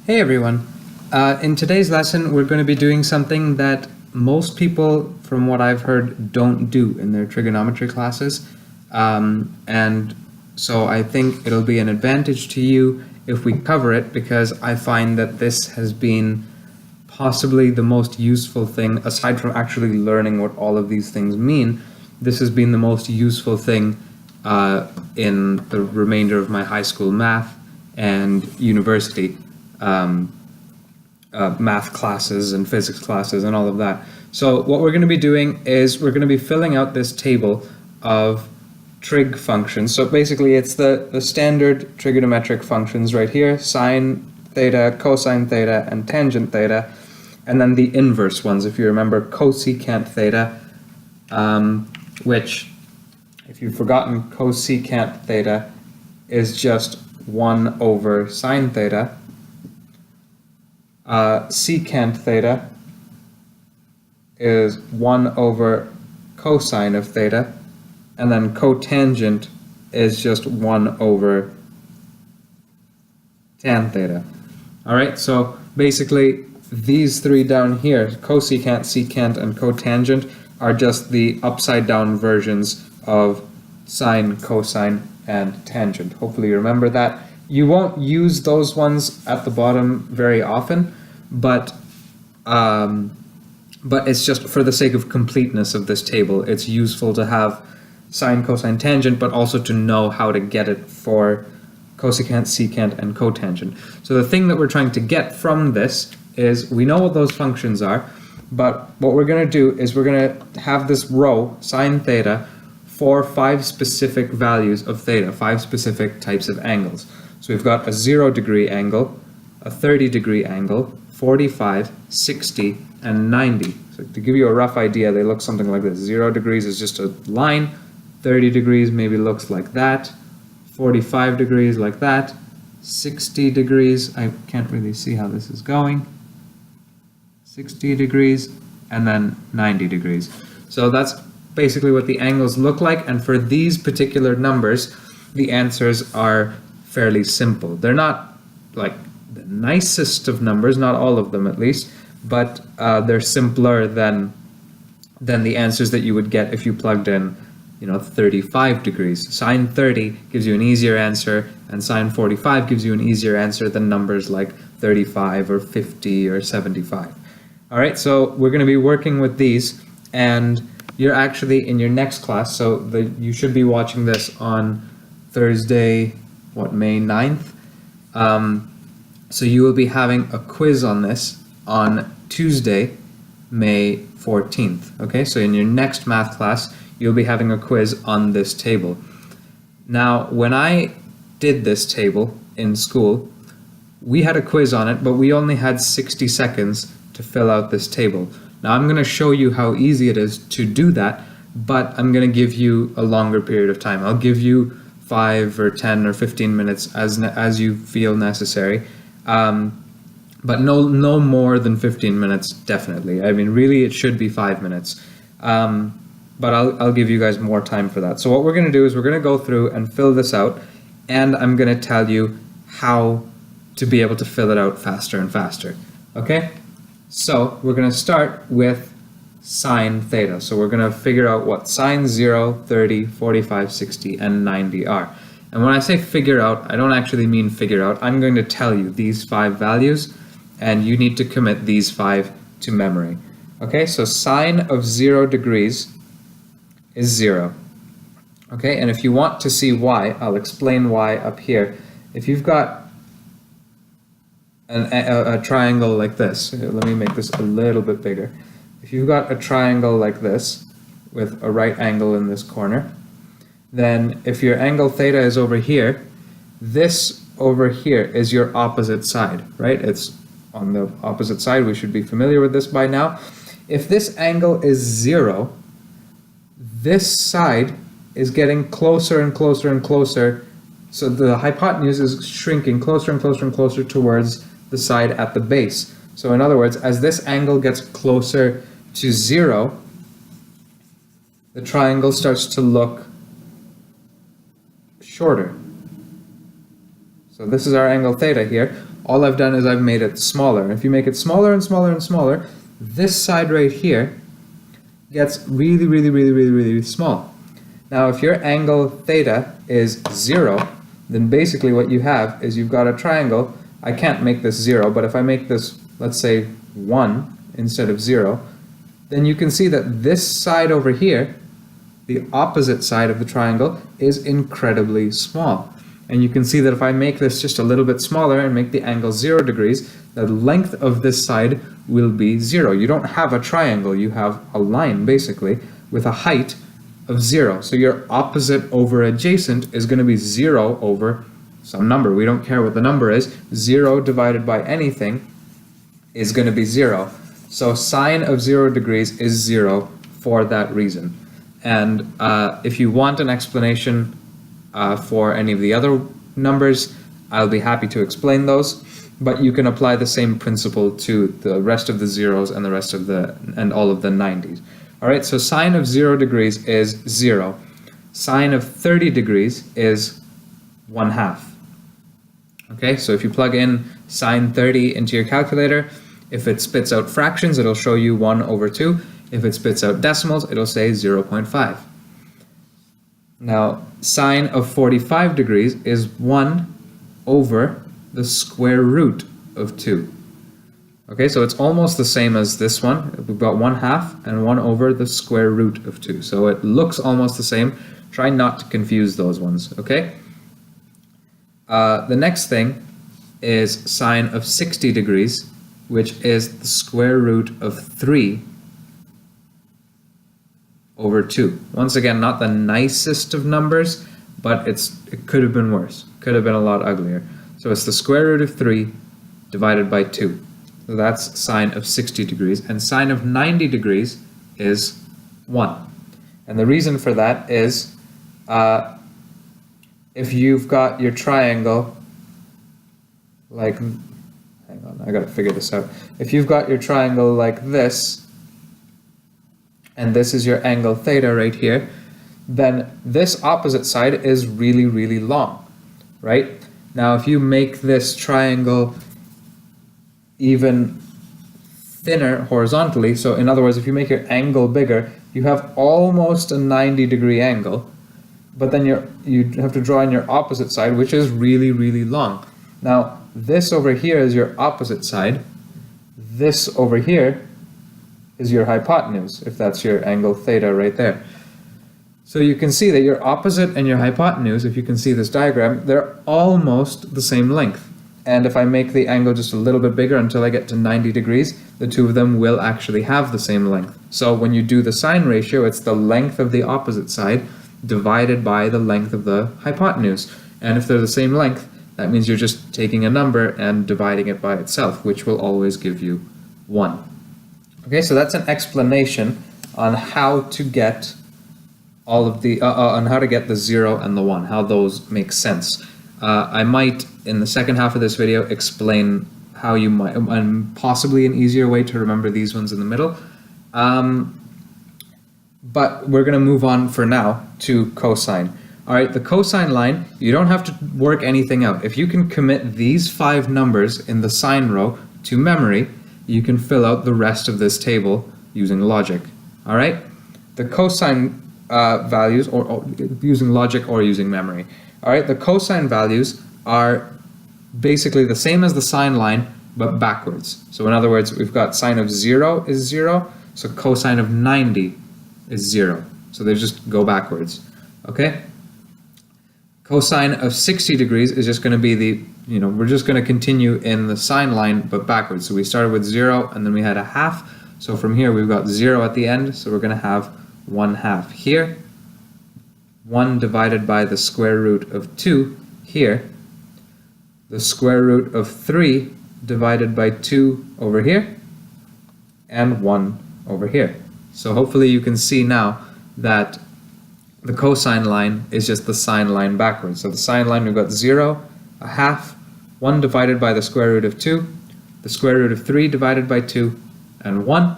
Hey everyone. In today's lesson, we're going to be doing something that most people, from what I've heard, don't do in their trigonometry classes. And so I think it'll be an advantage to you if we cover it, because I find that this has been possibly the most useful thing, aside from actually learning what all of these things mean. This has been the most useful thing in the remainder of my high school math and university math classes and physics classes and all of that. So what we're going to be doing is we're going to be filling out this table of trig functions. So basically it's the standard trigonometric functions right here: sine theta, cosine theta, and tangent theta, and then the inverse ones, if you remember, cosecant theta, which, if you've forgotten, cosecant theta is just 1 over sine theta. Secant theta is 1 over cosine of theta, and then cotangent is just 1 over tan theta. Alright, so basically these three down here, cosecant, secant, and cotangent, are just the upside down versions of sine, cosine, and tangent. Hopefully you remember that. You won't use those ones at the bottom very often, but it's just for the sake of completeness of this table. It's useful to have sine, cosine, tangent, but also to know how to get it for cosecant, secant, and cotangent. So the thing that we're trying to get from this is, we know what those functions are, but what we're going to do is we're going to have this row, sine theta, for 5 specific values of theta, 5 specific types of angles. So we've got a 0-degree angle, a 30-degree angle, 45, 60, and 90. So to give you a rough idea, they look something like this. 0 degrees is just a line, 30 degrees maybe looks like that, 45 degrees like that, 60 degrees, I can't really see how this is going, 60 degrees, and then 90 degrees. So that's basically what the angles look like, and for these particular numbers, the answers are fairly simple. They're not like the nicest of numbers, not all of them at least, but they're simpler than the answers that you would get if you plugged in, 35 degrees. Sine 30 gives you an easier answer, and sine 45 gives you an easier answer than numbers like 35 or 50 or 75. All right, so we're going to be working with these, and you're actually in your next class, so you should be watching this on Thursday, May 9th. So you will be having a quiz on this on Tuesday, May 14th. Okay, so in your next math class, you'll be having a quiz on this table. Now, when I did this table in school, we had a quiz on it, but we only had 60 seconds to fill out this table. Now, I'm going to show you how easy it is to do that, but I'm going to give you a longer period of time. I'll give you 5 or 10 or 15 minutes as you feel necessary, but no more than 15 minutes, definitely. I mean, really, it should be 5 minutes, but I'll give you guys more time for that. So what we're going to do is we're going to go through and fill this out, and I'm going to tell you how to be able to fill it out faster and faster. Okay? So we're going to start with sine theta. So we're going to figure out what sine 0, 30, 45, 60, and 90 are. And when I say figure out, I don't actually mean figure out. I'm going to tell you these 5 values, and you need to commit these 5 to memory. Okay, so sine of 0 degrees is 0. Okay, and if you want to see why, I'll explain why up here. If you've got a triangle like this, let me make this a little bit bigger. If you've got a triangle like this with a right angle in this corner, then if your angle theta is over here, this over here is your opposite side, right? It's on the opposite side. We should be familiar with this by now. If this angle is 0, this side is getting closer and closer and closer. So the hypotenuse is shrinking closer and closer and closer towards the side at the base. So in other words, as this angle gets closer to 0, the triangle starts to look shorter. So this is our angle theta here. all I've done is I've made it smaller. If you make it smaller and smaller and smaller, this side right here gets really, really, really, really, really small. Now, if your angle theta is 0, then basically what you have is you've got a triangle. I can't make this 0, but if I make this, let's say, 1 instead of 0, then you can see that this side over here, the opposite side of the triangle, is incredibly small. And you can see that if I make this just a little bit smaller and make the angle 0 degrees, the length of this side will be 0. You don't have a triangle, you have a line basically with a height of 0. So your opposite over adjacent is going to be 0 over some number. We don't care what the number is. 0 divided by anything is going to be 0. So sine of 0 degrees is 0 for that reason. And if you want an explanation for any of the other numbers, I'll be happy to explain those. But you can apply the same principle to the rest of the zeros and the rest of and all of the 90s. All right, so sine of 0 degrees is 0. Sine of 30 degrees is 1/2. Okay, so if you plug in sine 30 into your calculator, if it spits out fractions, it'll show you 1/2. If it spits out decimals, it'll say 0.5. Now, sine of 45 degrees is 1 over the square root of 2. Okay, so it's almost the same as this one. We've got 1/2 and 1 over the square root of 2. So it looks almost the same. Try not to confuse those ones, okay? The next thing is sine of 60 degrees, which is the square root of 3 over 2. Once again, not the nicest of numbers, but it could have been worse. Could have been a lot uglier. So it's the square root of 3 divided by 2. So that's sine of 60 degrees. And sine of 90 degrees is 1. And the reason for that is if you've got your triangle, like, hang on, I gotta figure this out. If you've got your triangle like this, and this is your angle theta right here, then this opposite side is really, really long, right? Now, if you make this triangle even thinner horizontally, so in other words, if you make your angle bigger, you have almost a 90-degree angle, but then you have to draw in your opposite side, which is really, really long. Now, this over here is your opposite side. This over here is your hypotenuse, if that's your angle theta right there. So you can see that your opposite and your hypotenuse, if you can see this diagram, they're almost the same length. And if I make the angle just a little bit bigger until I get to 90 degrees, the two of them will actually have the same length. So when you do the sine ratio, it's the length of the opposite side divided by the length of the hypotenuse. And if they're the same length, that means you're just taking a number and dividing it by itself, which will always give you 1. Okay, so that's an explanation on how to get all of the on how to get the 0 and the 1, how those make sense. I might, in the second half of this video, explain how you might, and possibly an easier way to remember these ones in the middle. But we're going to move on for now to cosine. All right, the cosine line, you don't have to work anything out. If you can commit these 5 numbers in the sine row to memory, you can fill out the rest of this table using logic. All right, the cosine values, or using logic or using memory. All right, the cosine values are basically the same as the sine line, but backwards. So in other words, we've got sine of 0 is 0, so cosine of 90 is 0. So they just go backwards, okay? Cosine of 60 degrees is just going to be the, we're just going to continue in the sine line, but backwards. So we started with 0, and then we had a half. So from here, we've got 0 at the end, so we're going to have 1/2 here. 1 divided by the square root of 2 here. The square root of 3 divided by 2 over here. And 1 over here. So hopefully you can see now that the cosine line is just the sine line backwards. So the sine line, we've got 0, a half, 1 divided by the square root of 2, the square root of 3 divided by 2, and 1.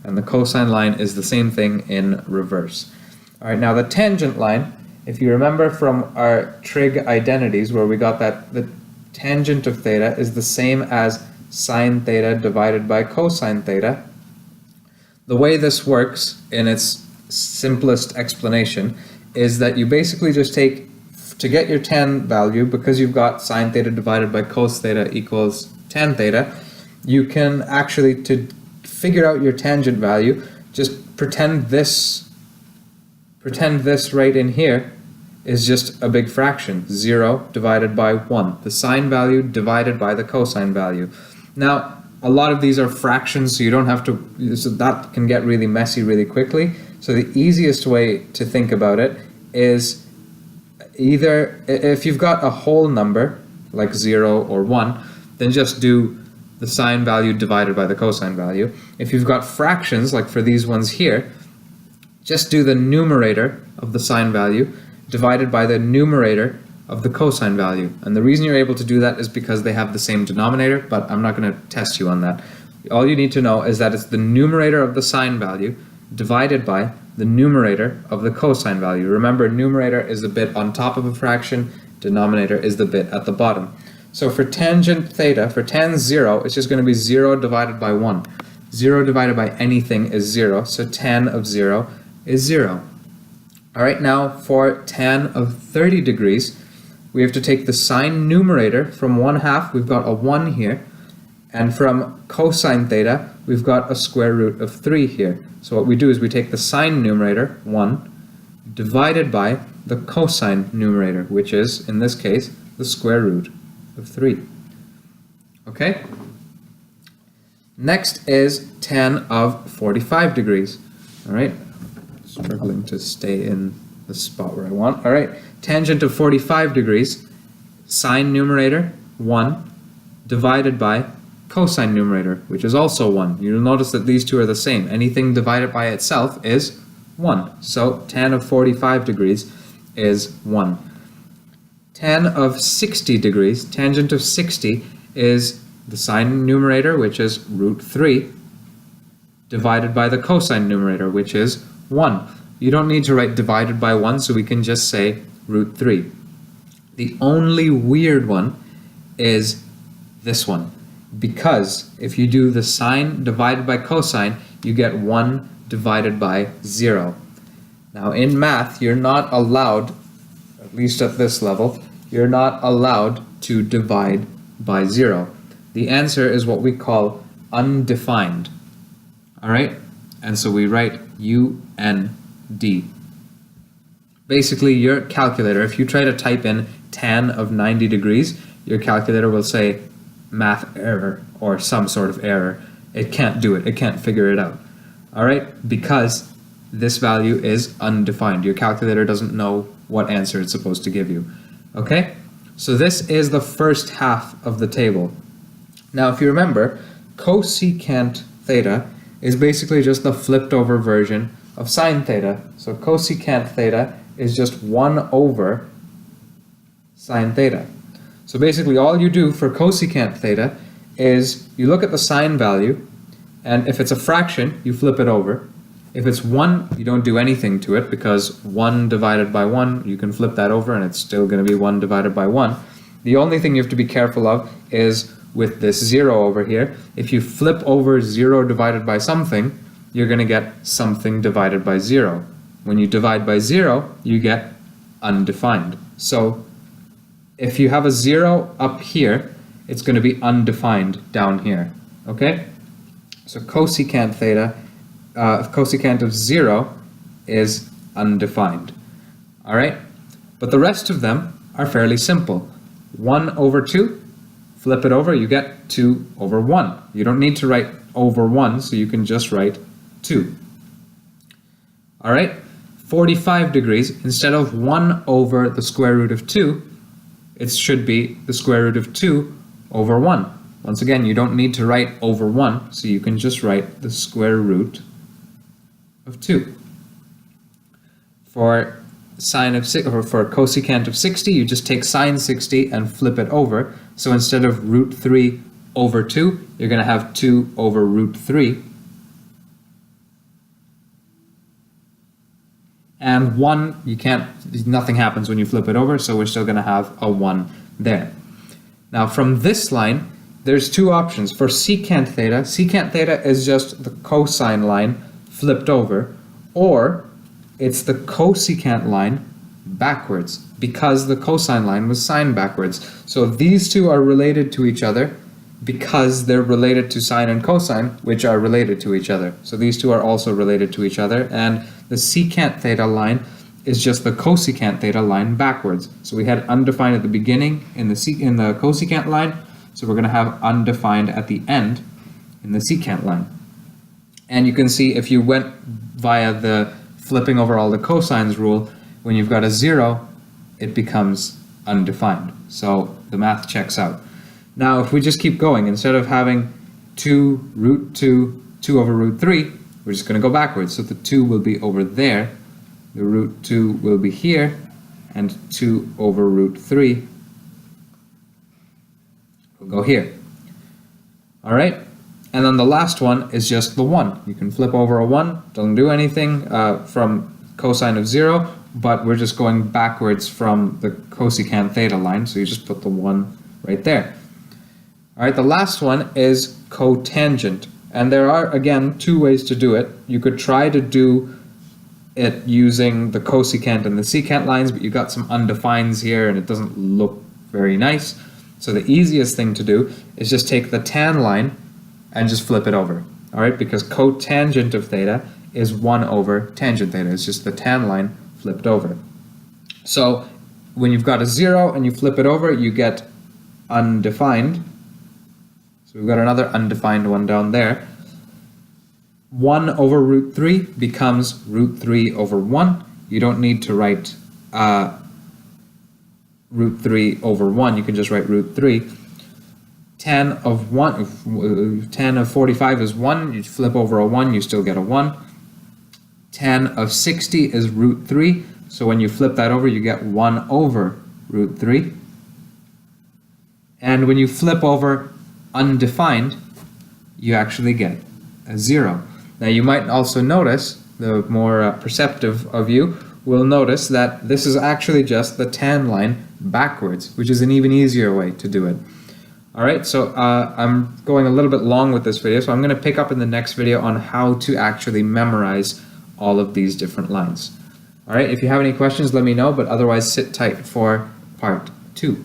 And the cosine line is the same thing in reverse. All right, now the tangent line, if you remember from our trig identities where we got that, the tangent of theta is the same as sine theta divided by cosine theta, the way this works in its simplest explanation is that you basically just take, to get your tan value, because you've got sine theta divided by cos theta equals tan theta, you can actually, to figure out your tangent value, just pretend this right in here is just a big fraction, 0 divided by 1, the sine value divided by the cosine value. Now, a lot of these are fractions, so you don't have to, so that can get really messy really quickly. So the easiest way to think about it is either, if you've got a whole number, like 0 or 1, then just do the sine value divided by the cosine value. If you've got fractions, like for these ones here, just do the numerator of the sine value divided by the numerator of the cosine value. And the reason you're able to do that is because they have the same denominator, but I'm not going to test you on that. All you need to know is that it's the numerator of the sine value divided by the numerator of the cosine value. Remember, numerator is the bit on top of a fraction, denominator is the bit at the bottom. So for tangent theta, for tan 0, it's just going to be 0 divided by 1. 0 divided by anything is 0, so tan of 0 is 0. Alright, now for tan of 30 degrees, we have to take the sine numerator from 1/2, we've got a 1 here, and from cosine theta, we've got a square root of 3 here. So what we do is we take the sine numerator, 1, divided by the cosine numerator, which is, in this case, the square root of 3. Okay? Next is tan of 45 degrees. Alright? Struggling to stay in the spot where I want. Alright, tangent of 45 degrees, sine numerator, 1, divided by cosine numerator, which is also 1. You'll notice that these two are the same. Anything divided by itself is 1. So tan of 45 degrees is 1. Tan of 60 degrees, tangent of 60 is the sine numerator, which is root 3, divided by the cosine numerator, which is 1. You don't need to write divided by 1, so we can just say root 3. The only weird one is this one, because if you do the sine divided by cosine, you get 1 divided by 0. Now in math, you're not allowed, at least at this level, you're not allowed to divide by 0. The answer is what we call undefined. Alright? And so we write UND. Basically, your calculator, if you try to type in tan of 90 degrees, your calculator will say math error or some sort of error. It can't do it. It can't figure it out. Alright? Because this value is undefined. Your calculator doesn't know what answer it's supposed to give you. Okay? So this is the first half of the table. Now, if you remember, cosecant theta is basically just the flipped over version of sine theta. So cosecant theta is just 1 over sine theta. So basically all you do for cosecant theta is you look at the sine value, and if it's a fraction, you flip it over. If it's 1, you don't do anything to it, because 1 divided by 1, you can flip that over and it's still going to be 1 divided by 1. The only thing you have to be careful of is with this 0 over here. If you flip over 0 divided by something, you're going to get something divided by 0. When you divide by 0, you get undefined. So if you have a 0 up here, it's going to be undefined down here. Okay? So cosecant theta, cosecant of 0 is undefined. Alright? But the rest of them are fairly simple. 1 over 2, flip it over, you get 2 over 1. You don't need to write over 1, so you can just write 2. Alright? 45 degrees, instead of 1 over the square root of 2, it should be the square root of 2 over 1. Once again, you don't need to write over 1, so you can just write the square root of 2. For sine of or for cosecant of 60, you just take sine 60 and flip it over. So instead of root 3 over 2, you're going to have 2 over root 3. And 1, you can't, nothing happens when you flip it over, so we're still going to have a 1 there. Now from this line, there's two options. For secant theta is just the cosine line flipped over, or it's the cosecant line backwards, because the cosine line was sine backwards. So these two are related to each other because they're related to sine and cosine, which are related to each other. So these two are also related to each other, and the secant theta line is just the cosecant theta line backwards. So we had undefined at the beginning in the cosecant line, so we're going to have undefined at the end in the secant line. And you can see if you went via the flipping over all the cosines rule, when you've got a 0, it becomes undefined. So the math checks out. Now if we just keep going, instead of having 2 root 2, 2 over root 3, we're just going to go backwards. So the 2 will be over there, the root 2 will be here, and 2 over root 3 will go here. All right, and then the last one is just the 1. You can flip over a 1, doesn't do anything from cosine of 0, but we're just going backwards from the cosecant theta line, so you just put the 1 right there. All right, the last one is cotangent, and there are, again, 2 ways to do it. You could try to do it using the cosecant and the secant lines, but you've got some undefineds here and it doesn't look very nice. So the easiest thing to do is just take the tan line and just flip it over. All right, because cotangent of theta is 1 over tangent theta. It's just the tan line flipped over. So when you've got a 0 and you flip it over, you get undefined. So we've got another undefined one down there. 1 over root 3 becomes root 3 over 1. You don't need to write root 3 over 1. You can just write root 3. Tan of 45 is 1. You flip over a 1, you still get a 1. Tan of 60 is root 3. So when you flip that over, you get 1 over root 3. And when you flip over undefined, you actually get a 0. Now you might also notice, the more perceptive of you will notice that this is actually just the tan line backwards, which is an even easier way to do it. Alright, so I'm going a little bit long with this video, so I'm going to pick up in the next video on how to actually memorize all of these different lines. Alright, if you have any questions, let me know, but otherwise sit tight for part 2.